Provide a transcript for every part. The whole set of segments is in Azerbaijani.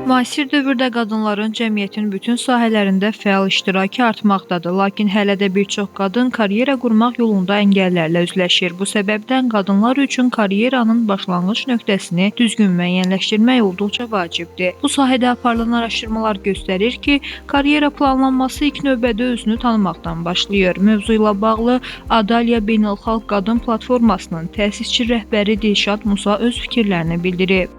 Müasir dövrdə qadınların cəmiyyətin bütün sahələrində fəal iştirakı artmaqdadır, lakin hələ də bir çox qadın karyera qurmaq yolunda əngəllərlə üzləşir. Bu səbəbdən qadınlar üçün karyeranın başlanğıc nöqtəsini düzgün müəyyənləşdirmək olduqca vacibdir. Bu sahədə aparılan araşdırmalar göstərir ki, karyera planlanması ilk növbədə özünü tanımaqdan başlayır. Mövzu ilə bağlı Adalya Beynəlxalq Qadın Platformasının təsisçi rəhbəri Dilşad Musa öz fikirlərini bildirib.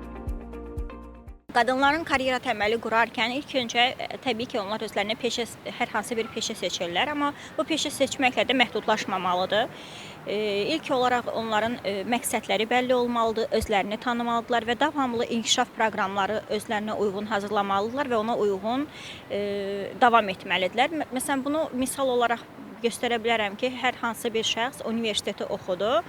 Qadınların karyera təməli qurarkən ilk öncə təbii ki, onlar özlərinə hər hansı bir peşə seçirlər, amma bu peşə seçməklə də məhdudlaşmamalıdır. İlk olaraq onların məqsədləri bəlli olmalıdır, özlərini tanımalıdırlar və davamlı inkişaf proqramları özlərinə uyğun hazırlamalıdırlar və ona uyğun davam etməlidirlər. Məsələn, bunu misal olaraq göstərə bilərəm ki, hər hansı bir şəxs universiteti oxudu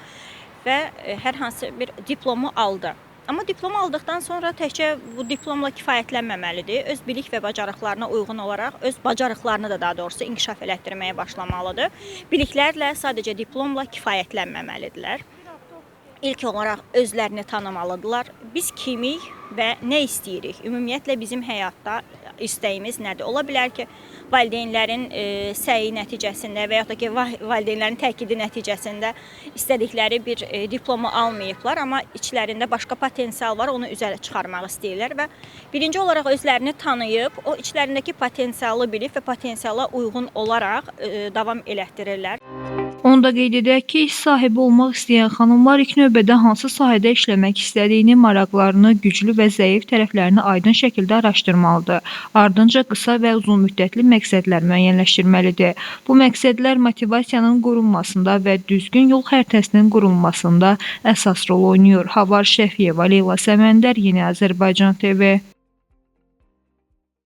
və hər hansı bir diplomu aldı. Amma diplomu aldıqdan sonra təkcə bu diplomla kifayətlənməməlidir. Öz bilik və bacarıqlarına uyğun olaraq öz bacarıqlarını da daha doğrusu inkişaf elətdirməyə başlamalıdır. Biliklərlə sadəcə diplomla kifayətlənməməlidirlər. İlk olaraq özlərini tanımalıdırlar. Biz kimik və nə istəyirik? Ümumiyyətlə bizim həyatda istəyimiz nədir? Ola bilər ki, valideynlərin səyi nəticəsində və yaxud da ki, valideynlərin təkidi nəticəsində istədikləri bir diplomu almayıblar, amma içlərində başqa potensial var, onu üzərə çıxarmaq istəyirlər və birinci olaraq özlərini tanıyıb, o içlərindəki potensialı bilib və potensiala uyğun olaraq davam elətdirirlər. Onda qeyd edək ki, iş sahibi olmaq istəyən xanımlar ilk növbədə hansı sahədə işləmək istədiyini, maraqlarını, güclü və zəif tərəflərini aydın şəkildə araşdırmalıdır. Ardınca qısa və uzunmüddətli məqsədlər müəyyənləşdirməlidir. Bu məqsədlər motivasiyanın qorunmasında və düzgün yol xəritəsinin qurulmasında əsas rol oynayır. Havar Şəfiyeva, Leyla Səməndər, Yeni Azərbaycan TV.